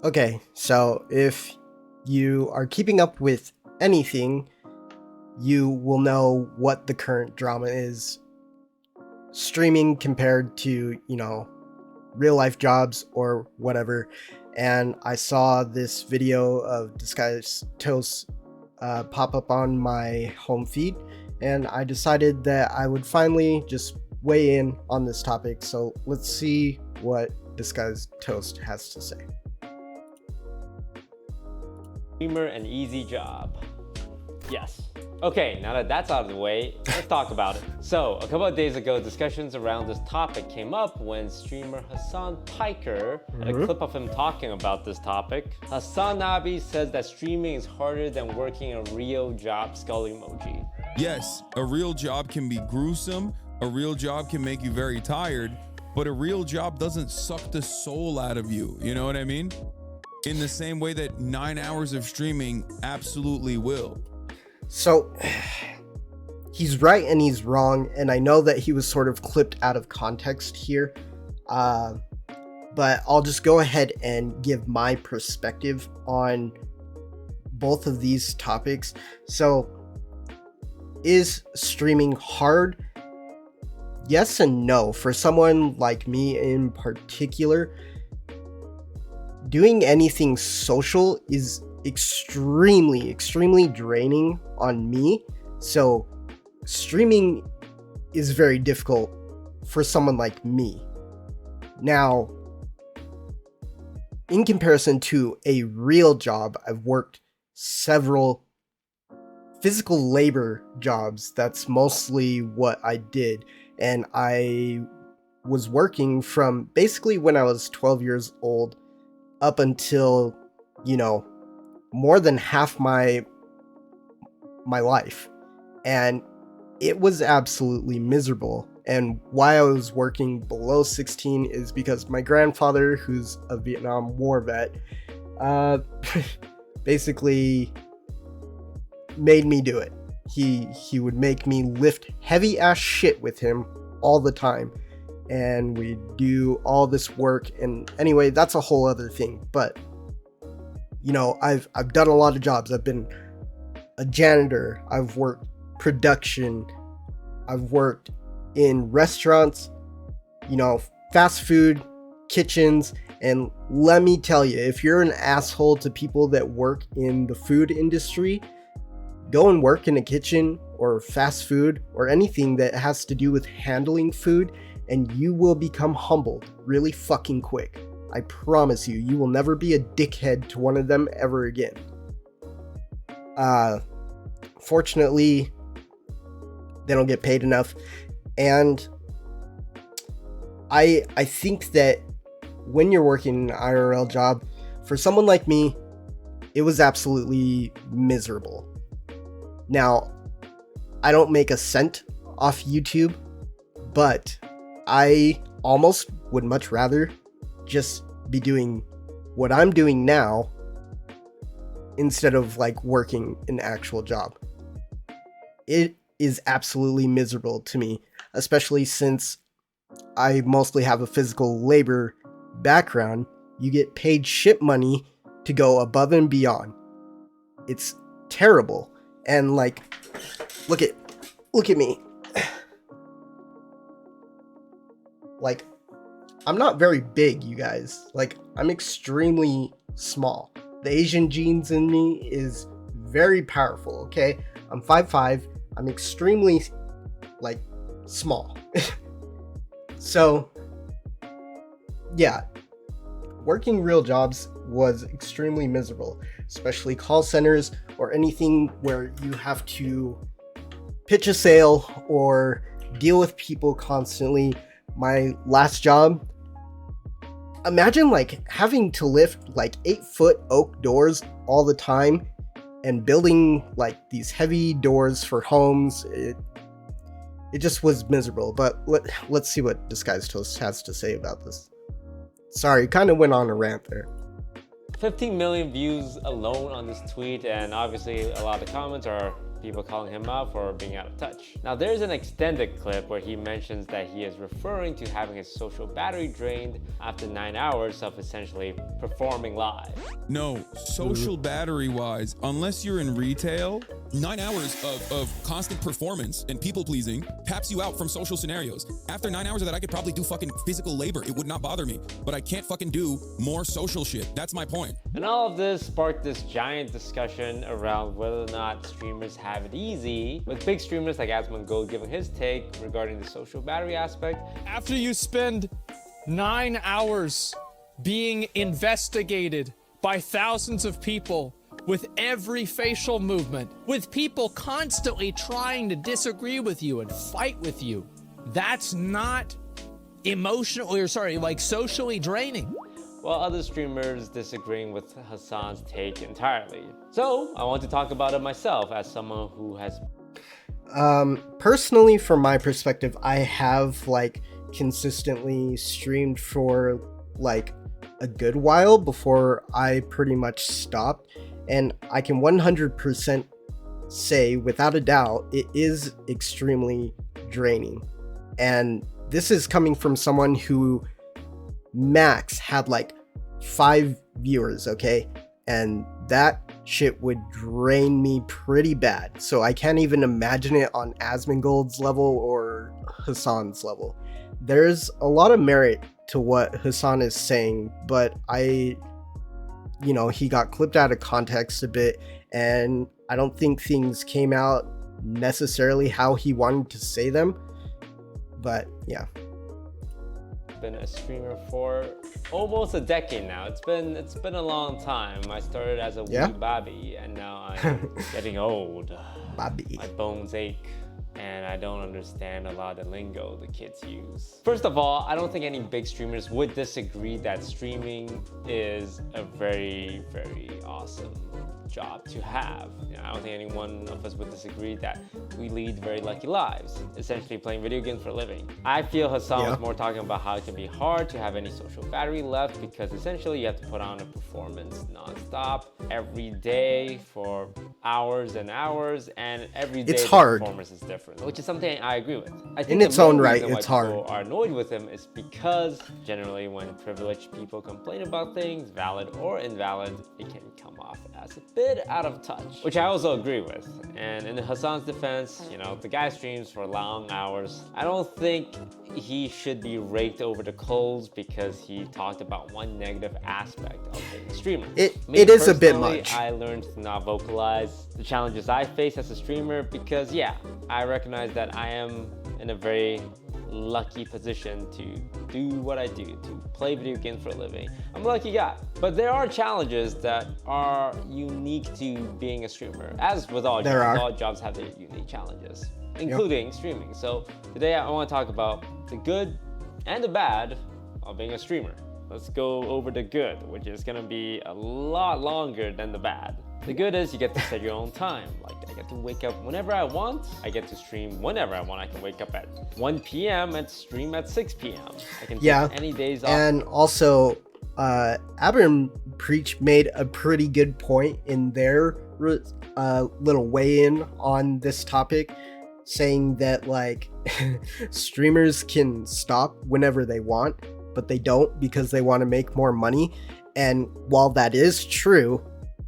Okay, so if you are keeping up with anything, you will know what the current drama is streaming compared to, real life jobs or whatever. And I saw this video of Disguised Toast pop up on my home feed, and I decided that I would finally just weigh in on this topic. So let's see what Disguised Toast has to say. Streamer an easy job? Yes. Okay, now that that's out of the way, let's talk about it. So, a couple of days ago, discussions around this topic came up when streamer Hassan Piker had a clip of him talking about this topic. Hassan Nabi says that streaming is harder than working a real job, skull emoji. Yes, a real job can be gruesome, a real job can make you very tired, but a real job doesn't suck the soul out of you, you know what I mean? In the same way that 9 hours of streaming absolutely will. So he's right and he's wrong, and I know that he was sort of clipped out of context here, but I'll just go ahead and give my perspective on both of these topics. So, is streaming hard? Yes and no. For someone like me in particular, doing anything social is extremely draining on me. So streaming is very difficult for someone like me. Now, in comparison to a real job, I've worked several physical labor jobs. That's mostly what I did, and I was working from basically when I was 12 years old up until, more than half my life, and it was absolutely miserable. And why I was working below 16 is because my grandfather, who's a Vietnam War vet, basically made me do it. He would make me lift heavy ass shit with him all the time, and we do all this work. And anyway, that's a whole other thing. But I've done a lot of jobs. I've been a janitor, I've worked production, I've worked in restaurants, fast food kitchens. And let me tell you, if you're an asshole to people that work in the food industry, go and work in a kitchen or fast food or anything that has to do with handling food, and you will become humbled really fucking quick. I promise you, you will never be a dickhead to one of them ever again. Fortunately, they don't get paid enough. And I think that when you're working an IRL job, for someone like me, it was absolutely miserable. Now, I don't make a cent off YouTube, but I almost would much rather just be doing what I'm doing now instead of working an actual job. It is absolutely miserable to me, especially since I mostly have a physical labor background. You get paid shit money to go above and beyond. It's terrible. And look at me. I'm not very big, you guys. I'm extremely small. The Asian genes in me is very powerful, okay? I'm 5'5". I'm extremely, small. So, yeah. Working real jobs was extremely miserable, especially call centers or anything where you have to pitch a sale or deal with people constantly. My last job, imagine having to lift 8-foot oak doors all the time and building these heavy doors for homes. It just was miserable. But let's see what Disguised Toast has to say about this. Sorry, kind of went on a rant there. 15 million views alone on this tweet, and obviously a lot of the comments are people calling him out for being out of touch. Now there's an extended clip where he mentions that he is referring to having his social battery drained after 9 hours of essentially performing live. No, social battery wise, unless you're in retail, 9 hours of constant performance and people pleasing taps you out from social scenarios. After 9 hours of that, I could probably do fucking physical labor. It would not bother me, but I can't fucking do more social shit. That's my point. And all of this sparked this giant discussion around whether or not streamers have it easy, with big streamers like Asmongold giving his take regarding the social battery aspect. After you spend 9 hours being investigated by thousands of people with every facial movement, with people constantly trying to disagree with you and fight with you, that's not emotionally, or sorry, like socially draining. While other streamers disagreeing with Hassan's take entirely. So I want to talk about it myself as someone who has... Personally, from my perspective, I have like consistently streamed for like a good while before I pretty much stopped, and I can 100% say without a doubt it is extremely draining. And this is coming from someone who max had like 5 viewers, okay, and that shit would drain me pretty bad. So I can't even imagine it on Asmongold's level or Hassan's level. There's a lot of merit to what Hassan is saying, but he got clipped out of context a bit, and I don't think things came out necessarily how he wanted to say them. But yeah, been a streamer for almost a decade now. It's been a long time. I started as a wee babby, and now I'm getting old. Babby. My bones ache, and I don't understand a lot of the lingo the kids use. First of all, I don't think any big streamers would disagree that streaming is a very, very awesome job to have. I don't think any one of us would disagree that we lead very lucky lives, essentially playing video games for a living. I feel Hassan was more talking about how it can be hard to have any social battery left, because essentially you have to put on a performance non-stop every day for hours and hours, and every day the performance is different, which is something I agree with. I think in its own right, it's hard. People are annoyed with him is because generally when privileged people complain about things, valid or invalid, it can come off as a bit out of touch, which I also agree with. And in Hassan's defense, the guy streams for long hours. I don't think he should be raked over the coals because he talked about one negative aspect of being a streamer. It is a bit much. I learned to not vocalize the challenges I face as a streamer because, I recognize that I am in a very lucky position to do what I do, to play video games for a living. I'm a lucky guy. But there are challenges that are unique to being a streamer. As with all jobs, all jobs have their unique challenges, including streaming. So today I want to talk about the good and the bad of being a streamer. Let's go over the good, which is gonna be a lot longer than the bad. The good is you get to set your own time. Like, I get to wake up whenever I want. I get to stream whenever I want. I can wake up at 1 p.m. and stream at 6 p.m. I can take any days off. And also, Abram Preach made a pretty good point in their little weigh-in on this topic, saying that like streamers can stop whenever they want, but they don't because they want to make more money. And while that is true,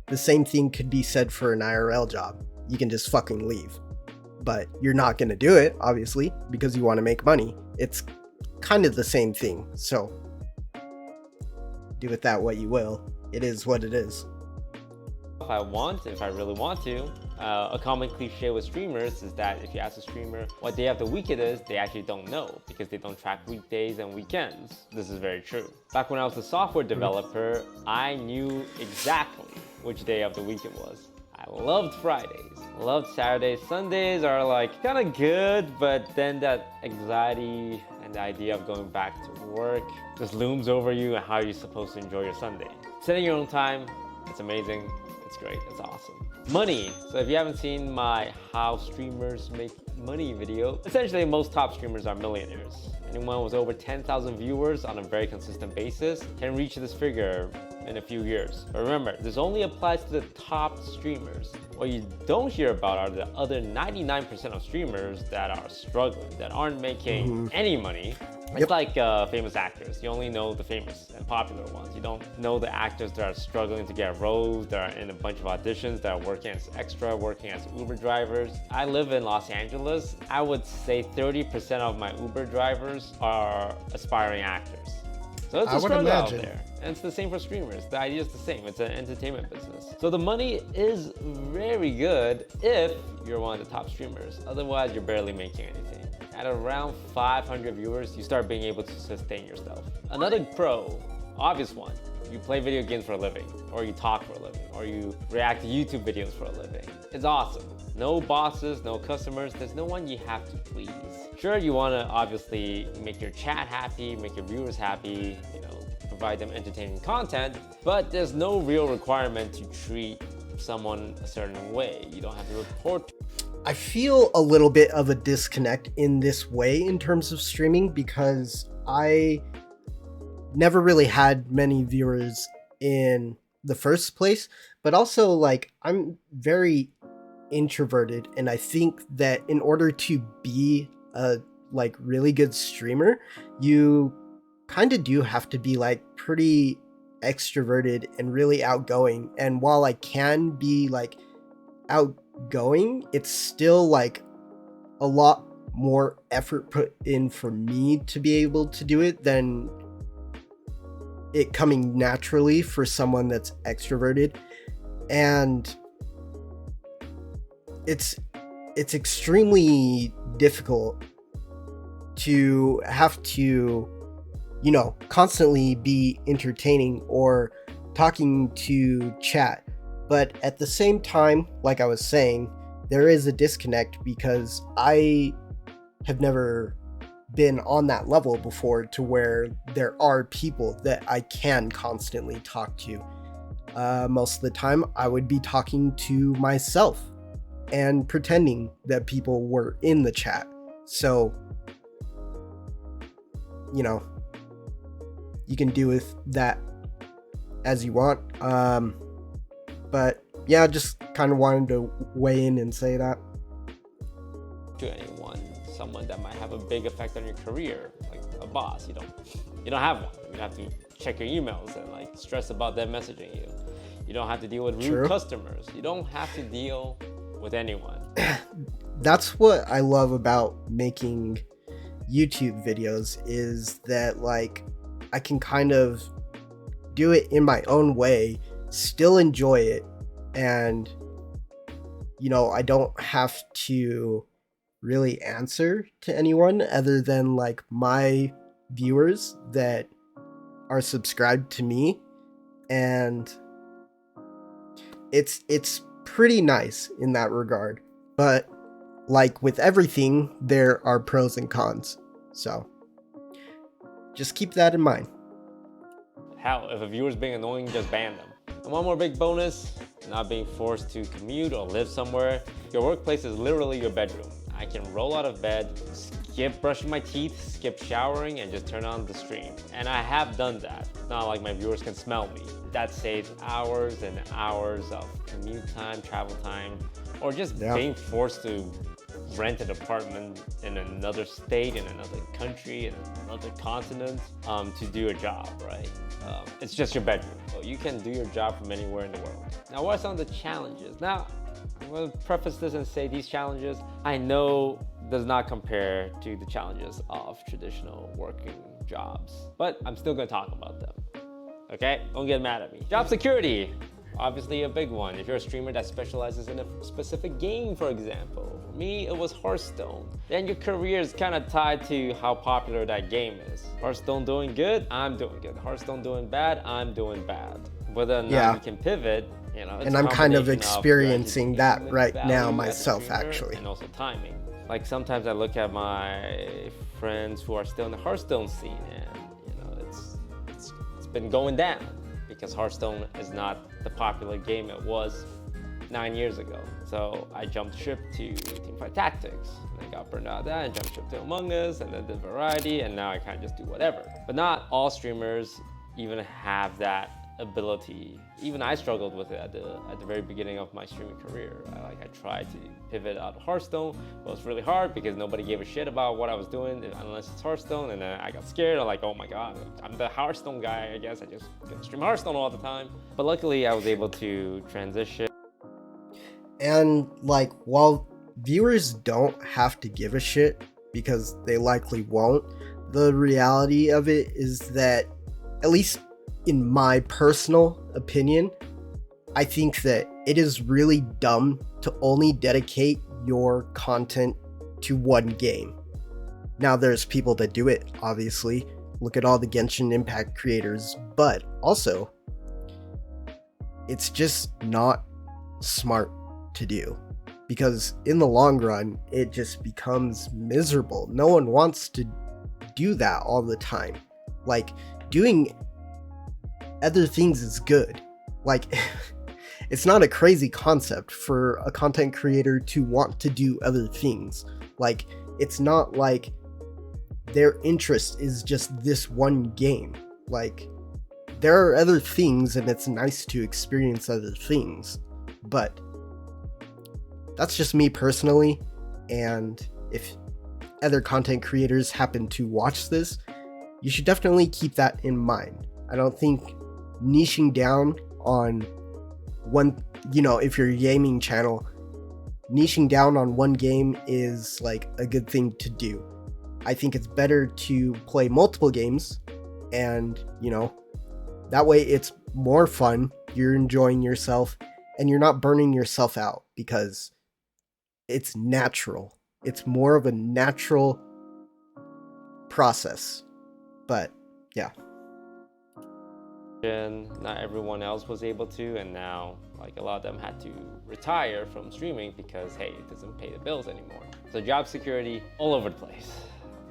the same thing could be said for an IRL job. You can just fucking leave, but you're not going to do it, obviously, because you want to make money. It's kind of the same thing. So do with that what you will. It is what it is. If I really want to. A common cliche with streamers is that if you ask a streamer what day of the week it is, they actually don't know because they don't track weekdays and weekends. This is very true. Back when I was a software developer, I knew exactly which day of the week it was. I loved Fridays, loved Saturdays. Sundays are like kind of good, but then that anxiety and the idea of going back to work just looms over you and how you're supposed to enjoy your Sunday. Setting your own time, it's amazing. It's great, it's awesome. Money. So if you haven't seen my How Streamers Make Money video, essentially most top streamers are millionaires. Anyone with over 10,000 viewers on a very consistent basis can reach this figure in a few years. But remember, this only applies to the top streamers. What you don't hear about are the other 99% of streamers that are struggling, that aren't making any money. It's like famous actors. You only know the famous and popular ones. You don't know the actors that are struggling to get roles, that are in a bunch of auditions, that are working as extra, working as Uber drivers. I live in Los Angeles. I would say 30% of my Uber drivers are aspiring actors. So it's a struggle out there. And it's the same for streamers. The idea is the same. It's an entertainment business. So the money is very good if you're one of the top streamers. Otherwise, you're barely making anything. At around 500 viewers, you start being able to sustain yourself. Another pro, obvious one, you play video games for a living, or you talk for a living, or you react to YouTube videos for a living. It's awesome. No bosses, no customers, there's no one you have to please. Sure, you wanna obviously make your chat happy, make your viewers happy, provide them entertaining content, but there's no real requirement to treat someone a certain way. You don't have to report. I feel a little bit of a disconnect in this way in terms of streaming because I never really had many viewers in the first place, but also like I'm very introverted, and I think that in order to be a like really good streamer, you kind of do have to be like pretty extroverted and really outgoing. And while I can be like outgoing, it's still like a lot more effort put in for me to be able to do it than it coming naturally for someone that's extroverted. And it's extremely difficult to have to constantly be entertaining or talking to chat. But at the same time, like I was saying, there is a disconnect because I have never been on that level before to where there are people that I can constantly talk to. Most of the time, I would be talking to myself and pretending that people were in the chat. So, you can do with that as you want. But yeah, just kind of wanted to weigh in and say that. To anyone, someone that might have a big effect on your career, like a boss, you don't have one. You have to check your emails and like stress about them messaging you. You don't have to deal with rude customers. You don't have to deal with anyone. That's what I love about making YouTube videos, is that like I can kind of do it in my own way, still enjoy it, and I don't have to really answer to anyone other than like my viewers that are subscribed to me. And it's pretty nice in that regard. But like with everything, there are pros and cons. So just keep that in mind. Hell, if a viewer's being annoying, just ban them. And one more big bonus, not being forced to commute or live somewhere. Your workplace is literally your bedroom. I can roll out of bed, skip brushing my teeth, skip showering, and just turn on the stream. And I have done that. It's not like my viewers can smell me. That saves hours and hours of commute time, travel time, or just being forced to rent an apartment in another state, in another country, in another continent to do a job, right? It's just your bedroom. So you can do your job from anywhere in the world. Now, what are some of the challenges? Now, I'm going to preface this and say these challenges, I know, does not compare to the challenges of traditional working jobs, but I'm still going to talk about them. Okay? Don't get mad at me. Job security. Obviously a big one. If you're a streamer that specializes in a specific game, for example. For me, it was Hearthstone. Then your career is kind of tied to how popular that game is. Hearthstone doing good, I'm doing good. Hearthstone doing bad, I'm doing bad. Whether or not you can pivot, and I'm kind of experiencing that right now myself, actually. And also timing. Like sometimes I look at my friends who are still in the Hearthstone scene, and it's been going down because Hearthstone is not the popular game it was 9 years ago. So I jumped ship to Teamfight Tactics, and I got burned out of that, and jumped ship to Among Us, and then did Variety, and now I kind of just do whatever. But not all streamers even have that ability. Even I struggled with it at the very beginning of my streaming career. I tried to pivot out of Hearthstone, but it was really hard because nobody gave a shit about what I was doing unless it's Hearthstone, and then I got scared. I'm like, oh my god, I'm the Hearthstone guy, I guess. I just stream Hearthstone all the time. But luckily I was able to transition. And like, while viewers don't have to give a shit, because they likely won't, the reality of it is that, at least in my personal opinion, I think that it is really dumb to only dedicate your content to one game. Now, there's people that do it, obviously. Look at all the Genshin Impact creators, but also, it's just not smart to do, because in the long run, it just becomes miserable. No one wants to do that all the time. Like, doing other things is good. Like, it's not a crazy concept for a content creator to want to do other things. Like, it's not like their interest is just this one game. Like, there are other things, and it's nice to experience other things. But that's just me personally, and if other content creators happen to watch this, you should definitely keep that in mind. I don't think niching down on one, if you're a gaming channel, niching down on one game is like a good thing to do. I think it's better to play multiple games, and that way it's more fun, you're enjoying yourself, and you're not burning yourself out, because it's natural. It's more of a natural process. But yeah. Not everyone else was able to, and now like a lot of them had to retire from streaming because, hey, it doesn't pay the bills anymore. So job security all over the place.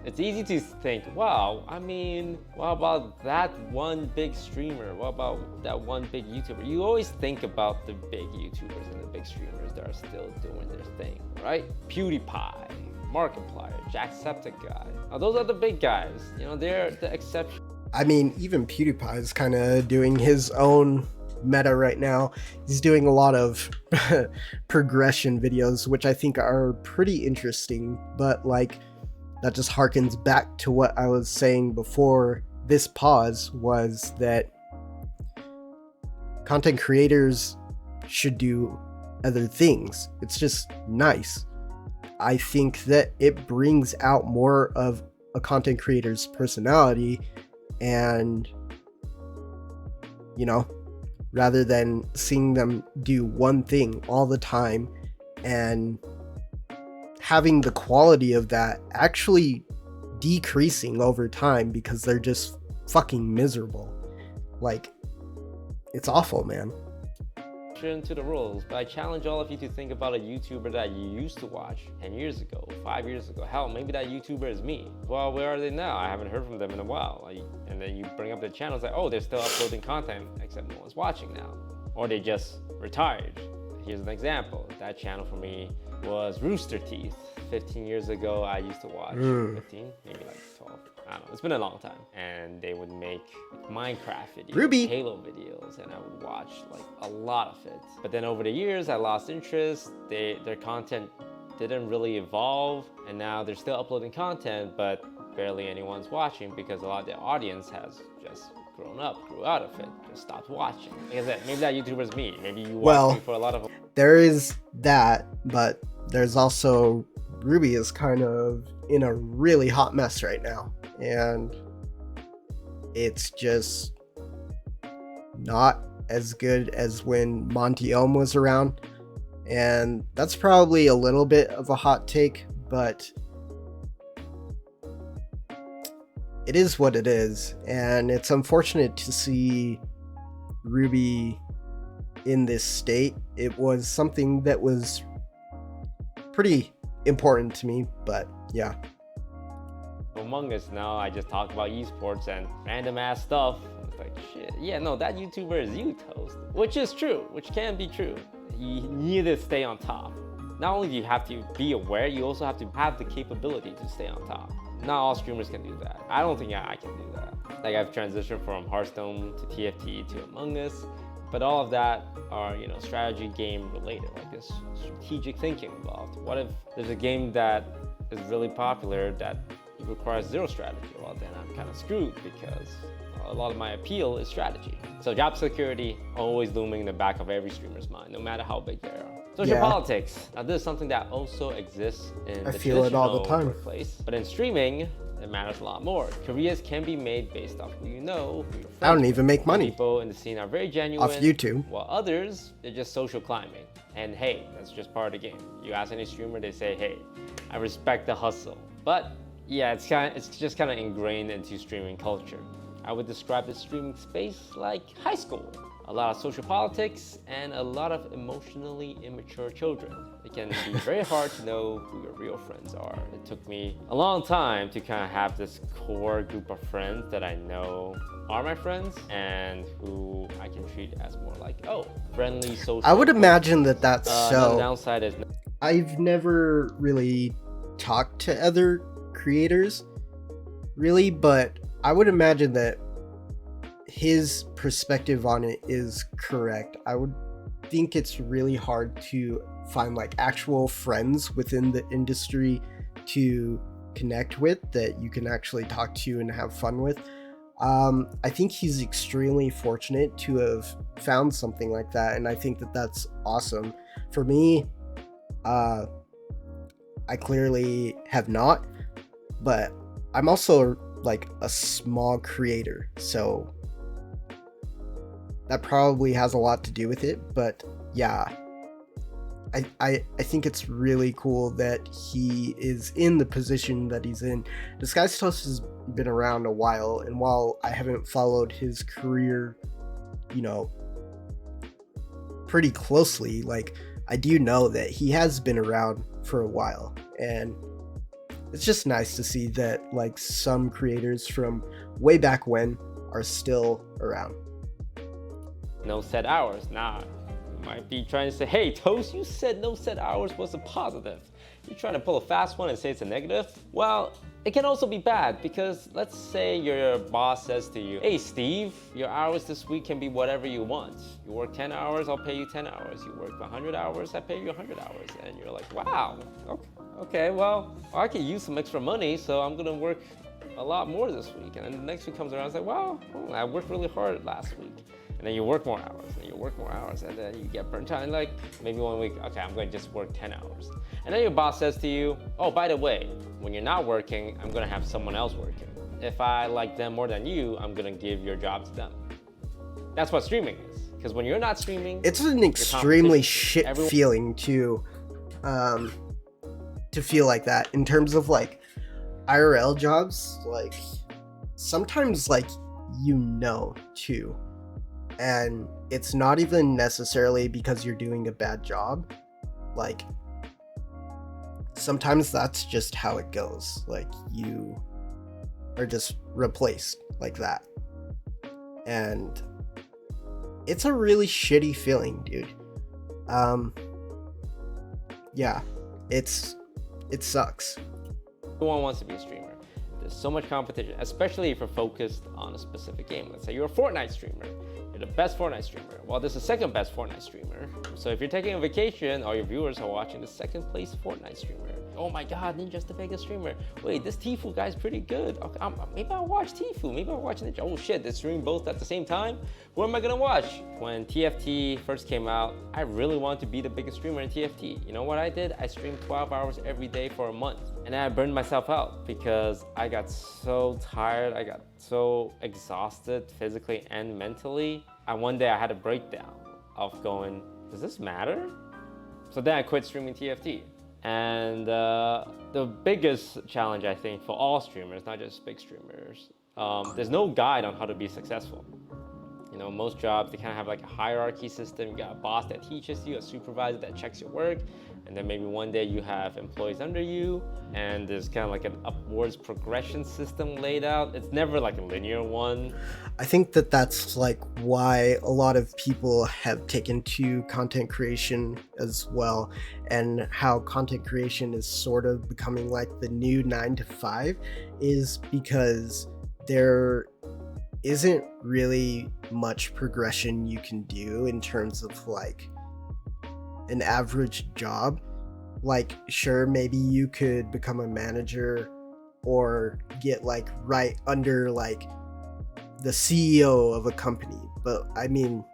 It's easy to think, wow, I mean, what about that one big streamer? What about that one big YouTuber? You always think about the big YouTubers and the big streamers that are still doing their thing, right? PewDiePie, Markiplier, Jacksepticeye. Now those are the big guys. They're the exception. I mean, even PewDiePie is kind of doing his own meta right now. He's doing a lot of progression videos, which I think are pretty interesting, but like, that just harkens back to what I was saying before this pause, was that content creators should do other things. It's just nice. I think that it brings out more of a content creator's personality, and rather than seeing them do one thing all the time and having the quality of that actually decreasing over time because they're just fucking miserable. Like, it's awful, man. To the rules, but I challenge all of you to think about a YouTuber that you used to watch 10 years ago, 5 years ago. Hell, maybe that YouTuber is me. Well, where are they now? I haven't heard from them in a while. And then you bring up their channels, like, oh, they're still uploading content, except no one's watching now. Or they just retired. Here's an example. That channel for me was Rooster Teeth. 15 years ago, I used to watch 15, maybe like 12. I don't know, it's been a long time. And they would make Minecraft videos, Ruby. Halo videos, and I would watch like a lot of it. But then over the years, I lost interest. Their content didn't really evolve, and now they're still uploading content, but barely anyone's watching because a lot of their audience has just grew out of it, just stopped watching. Like I said, maybe that YouTuber's me. Maybe you watch me for a lot of. There is that, but there's also Ruby is kind of in a really hot mess right now, and it's just not as good as when Monty Elm was around, and that's probably a little bit of a hot take, but it is what it is, and it's unfortunate to see Ruby in this state. It was something that was pretty important to me, but yeah. Among Us now, I just talk about esports and random ass stuff. It's like, shit, yeah, no, that YouTuber is you, Toast. Which is true, which can be true. you need to stay on top. Not only do you have to be aware, you also have to have the capability to stay on top. Not all streamers can do that. I don't think I can do that. Like I've transitioned from Hearthstone to TFT to Among Us, but all of that are, you know, strategy game related, like this strategic thinking involved. What if there's a game that is really popular that requires zero strategy? Well, then I'm kind of screwed because a lot of my appeal is strategy. So job security always looming in the back of every streamer's mind, no matter how big they are. Social politics. Now this is something that also exists in the feel it all the time. workplace, but in streaming, it matters a lot more. Careers can be made based off who you know, who your friends I don't even make money People in the scene are very genuine. off YouTube. While others, they're just social climbing. And hey, that's just part of the game. You ask any streamer, they say, hey, I respect the hustle. But yeah, it's just kind of ingrained into streaming culture. I would describe the streaming space like high school. A lot of social politics and a lot of emotionally immature children. It can be very hard to know who your real friends are. It took me a long time to kind of have this core group of friends that I know are my friends and who I can treat as more like, oh, friendly social. I would imagine that that's The downside is I've never really talked to other creators, really, but I would imagine that his perspective on it is correct. I would think it's really hard to find like actual friends within the industry to connect with that you can actually talk to and have fun with. I think he's extremely fortunate to have found something like that, and I think that that's awesome. For me, I clearly have not, but I'm also like a small creator, so that probably has a lot to do with it. But yeah, I think it's really cool that he is in the position that he's in. Disguised Toast has been around a while, and while I haven't followed his career, you know, pretty closely, like I do know that he has been around for a while, and it's just nice to see that like some creators from way back when are still around. no set hours. Nah, you might be trying to say, hey, Toast, you said no set hours was a positive. You're trying to pull a fast one and say it's a negative? Well, it can also be bad because let's say your boss says to you, hey, Steve, your hours this week can be whatever you want. You work 10 hours, I'll pay you 10 hours. You work 100 hours, I pay you 100 hours. And you're like, wow, okay, well, I could use some extra money, so I'm gonna work a lot more this week. And then the next week comes around, it's like, wow, I worked really hard last week. And then you work more hours, and you work more hours, and then you get burnt out. And like maybe 1 week, okay, I'm gonna just work 10 hours. And then your boss says to you, oh, by the way, when you're not working, I'm gonna have someone else working. If I like them more than you, I'm gonna give your job to them. That's what streaming is. Because when you're not streaming, it's an extremely shit feeling to feel like that in terms of like IRL jobs. Like sometimes like you know too. And it's not even necessarily because you're doing a bad job. Like, sometimes that's just how it goes. Like, you are just replaced like that. And it's a really shitty feeling, dude. Yeah, it sucks. Everyone wants to be a streamer. There's so much competition, especially if you're focused on a specific game. Let's say you're a Fortnite streamer. You're the best Fortnite streamer. Well, there's the second best Fortnite streamer. So if you're taking a vacation, all your viewers are watching the second place Fortnite streamer. Oh my God, Ninja's the biggest streamer. Wait, this Tfue guy's pretty good. Okay, maybe I'll watch Tfue. Maybe I'll watch Ninja. Oh shit, they're streaming both at the same time? Who am I gonna watch? When TFT first came out, I really wanted to be the biggest streamer in TFT. You know what I did? I streamed 12 hours every day for a month. And then I burned myself out because I got so tired. I got so exhausted physically and mentally. And one day I had a breakdown of going, does this matter? So then I quit streaming TFT. And the biggest challenge, I think, for all streamers, not just big streamers, there's no guide on how to be successful. You know, most jobs, they kind of have like a hierarchy system. You got a boss that teaches you, a supervisor that checks your work, and then maybe one day you have employees under you, and there's kind of like an upwards progression system laid out. It's never like a linear one. I think that that's like why a lot of people have taken to content creation as well, and how content creation is sort of becoming like the new 9 to 5 is because there isn't really much progression you can do in terms of like an average job. Like, sure, maybe you could become a manager or get like right under like the CEO of a company, but I mean,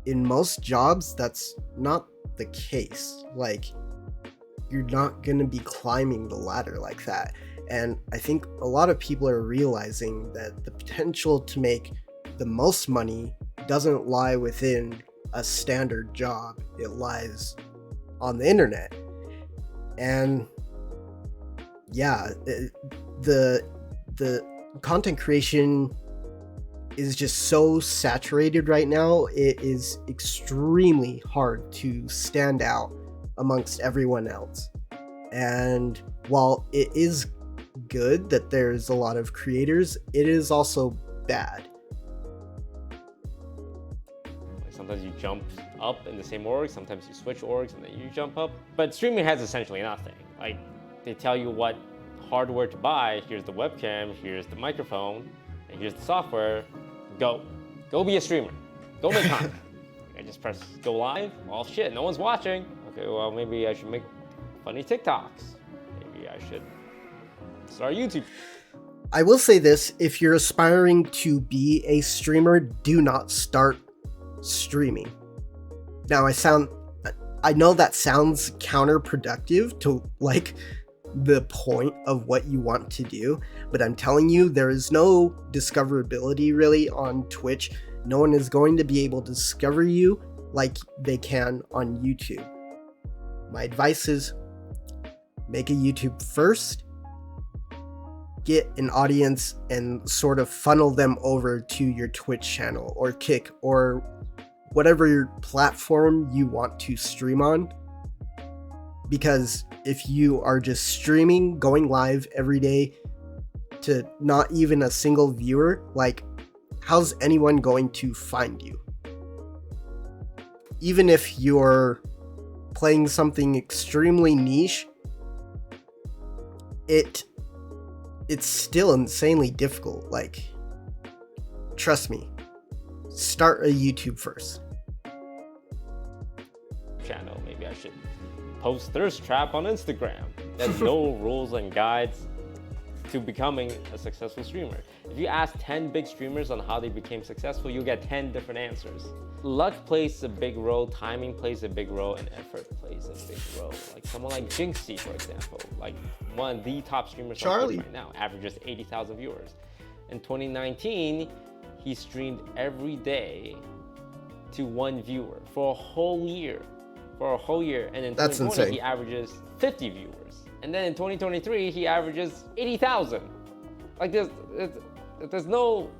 in most jobs that's not the case. Like, you're not gonna be climbing the ladder like that. And I think a lot of people are realizing that the potential to make the most money doesn't lie within a standard job, it lies on the internet. And yeah, the content creation is just so saturated right now. It is extremely hard to stand out amongst everyone else. And while it is good that there's a lot of creators, it is also bad. Sometimes you jump up in the same org, sometimes you switch orgs and then you jump up. But streaming has essentially nothing. Like, they tell you what hardware to buy. Here's the webcam, here's the microphone, and here's the software. Go be a streamer. Go make content. I just press go live. Oh shit, no one's watching. Okay, well maybe I should make funny TikToks. Maybe I should start YouTube. I will say this, if you're aspiring to be a streamer, do not start streaming. Now I know that sounds counterproductive to like the point of what you want to do, but I'm telling you, there is no discoverability really on Twitch. No one is going to be able to discover you like they can on YouTube. My advice is make a YouTube first, get an audience and sort of funnel them over to your Twitch channel or Kick or whatever your platform you want to stream on. Because if you are just streaming, going live every day to not even a single viewer, like, how's anyone going to find you? Even if you're playing something extremely niche, it's still insanely difficult. Like, trust me, start a YouTube first. Channel, maybe I should post Thirst Trap on Instagram. There's no rules and guides to becoming a successful streamer. If you ask 10 big streamers on how they became successful, you'll get 10 different answers. Luck plays a big role, timing plays a big role, and effort plays a big role. Like someone like Jinxie, for example, like one of the top streamers on Twitch right now, averages 80,000 viewers. In 2019, he streamed every day to 1 viewer for a whole year. And in 2020 he averages 50 viewers, and then in 2023 he averages 80,000. Like there's no,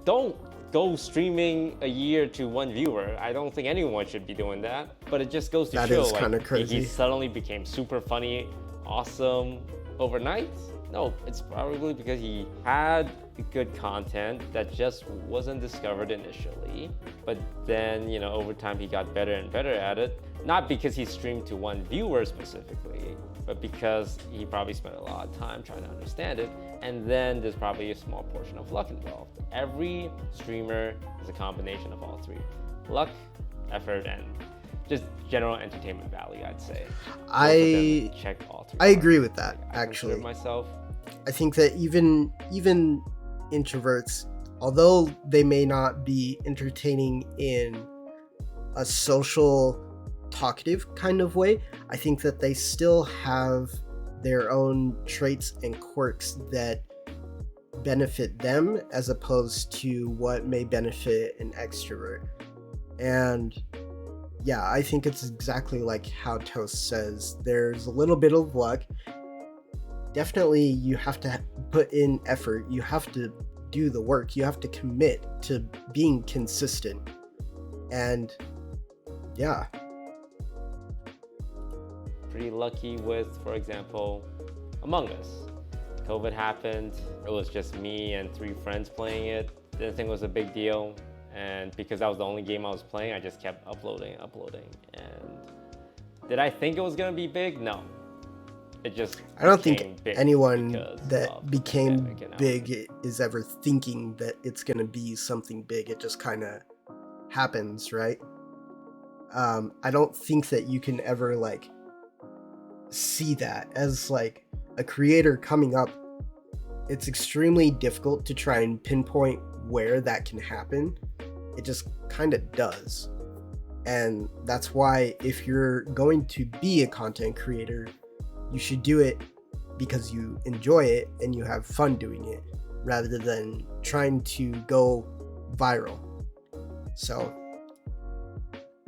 don't go streaming a year to 1 viewer. I don't think anyone should be doing that, but it just goes to show is kind of crazy. He suddenly became super funny, awesome overnight. No, it's probably because he had good content that just wasn't discovered initially, but then, you know, over time he got better and better at it. Not because he streamed to 1 viewer specifically, but because he probably spent a lot of time trying to understand it. And then there's probably a small portion of luck involved. Every streamer is a combination of all 3: luck, effort, and just general entertainment value, I'd say. I check all 3. I agree with that, I actually. myself. I think that even introverts, although they may not be entertaining in a social, talkative kind of way, I think that they still have their own traits and quirks that benefit them as opposed to what may benefit an extrovert. And yeah, I think it's exactly like how Toast says. There's a little bit of luck. Definitely you have to put in effort. You have to do the work. You have to commit to being consistent. And yeah. pretty lucky with, for example, Among Us. COVID happened, it was just me and 3 friends playing it. Didn't think it was a big deal, and because that was the only game I was playing, I just kept uploading. And did I think it was gonna be big? No. It just I don't think big anyone because that of became the pandemic and big is ever thinking that it's gonna be something big. It just kind of happens, right? I don't think that you can ever like see that as like a creator coming up. It's extremely difficult to try and pinpoint where that can happen. It just kind of does. And that's why if you're going to be a content creator, you should do it because you enjoy it and you have fun doing it, rather than trying to go viral. So,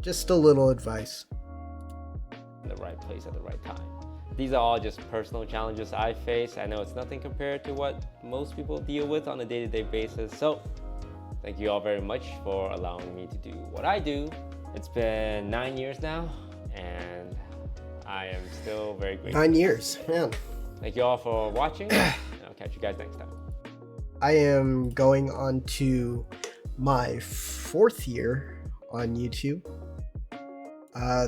just a little advice. in the right place at the right time. These are all just personal challenges I face. I know it's nothing compared to what most people deal with on a day-to-day basis. So, thank you all very much for allowing me to do what I do. It's been 9 years now, and I am still very grateful. 9 years, man. Thank you all for watching, and I'll catch you guys next time. I am going on to my 4th year on YouTube.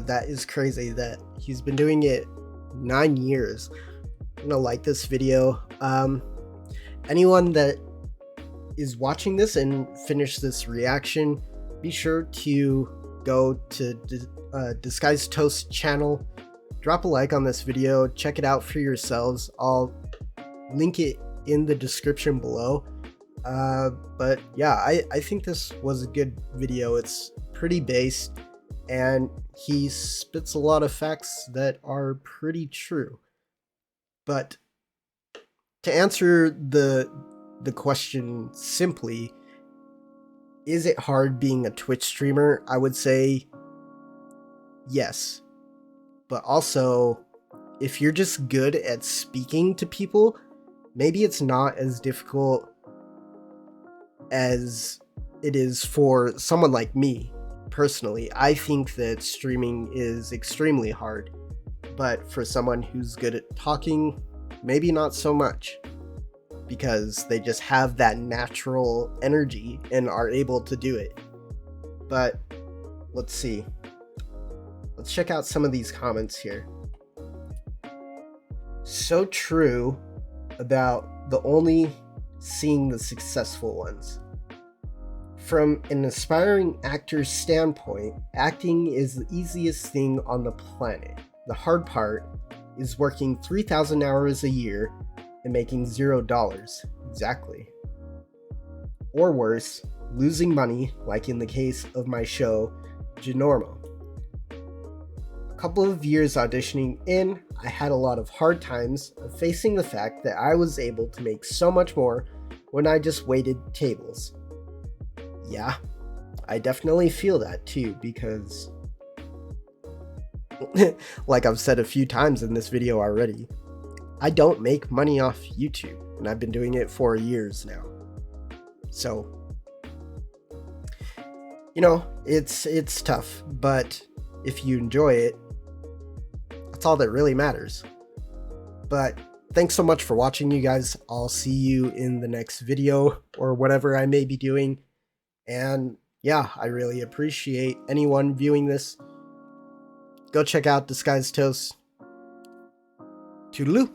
That is crazy that he's been doing it 9 years. I'm gonna like this video. Anyone that is watching this and finish this reaction, be sure to go to Disguised Toast channel, drop a like on this video, check it out for yourselves. I'll link it in the description below. But yeah, I think this was a good video. It's pretty based, and he spits a lot of facts that are pretty true. But to answer the question simply, is it hard being a Twitch streamer? I would say yes. But also, if you're just good at speaking to people, maybe it's not as difficult as it is for someone like me. Personally, I think that streaming is extremely hard, but for someone who's good at talking, maybe not so much, because they just have that natural energy and are able to do it. But let's see. Let's check out some of these comments here. So true about the only seeing the successful ones. From an aspiring actor's standpoint, acting is the easiest thing on the planet. The hard part is working 3,000 hours a year and making $0. Exactly. Or worse, losing money, like in the case of my show, Ginormo. A couple of years auditioning in, I had a lot of hard times of facing the fact that I was able to make so much more when I just waited tables. Yeah, I definitely feel that too, because like I've said a few times in this video already, I don't make money off YouTube, and I've been doing it for years now. So, you know, it's tough, but if you enjoy it, that's all that really matters. But thanks so much for watching, you guys. I'll see you in the next video or whatever I may be doing. And yeah, I really appreciate anyone viewing this. Go check out Disguised Toast. Toodaloo.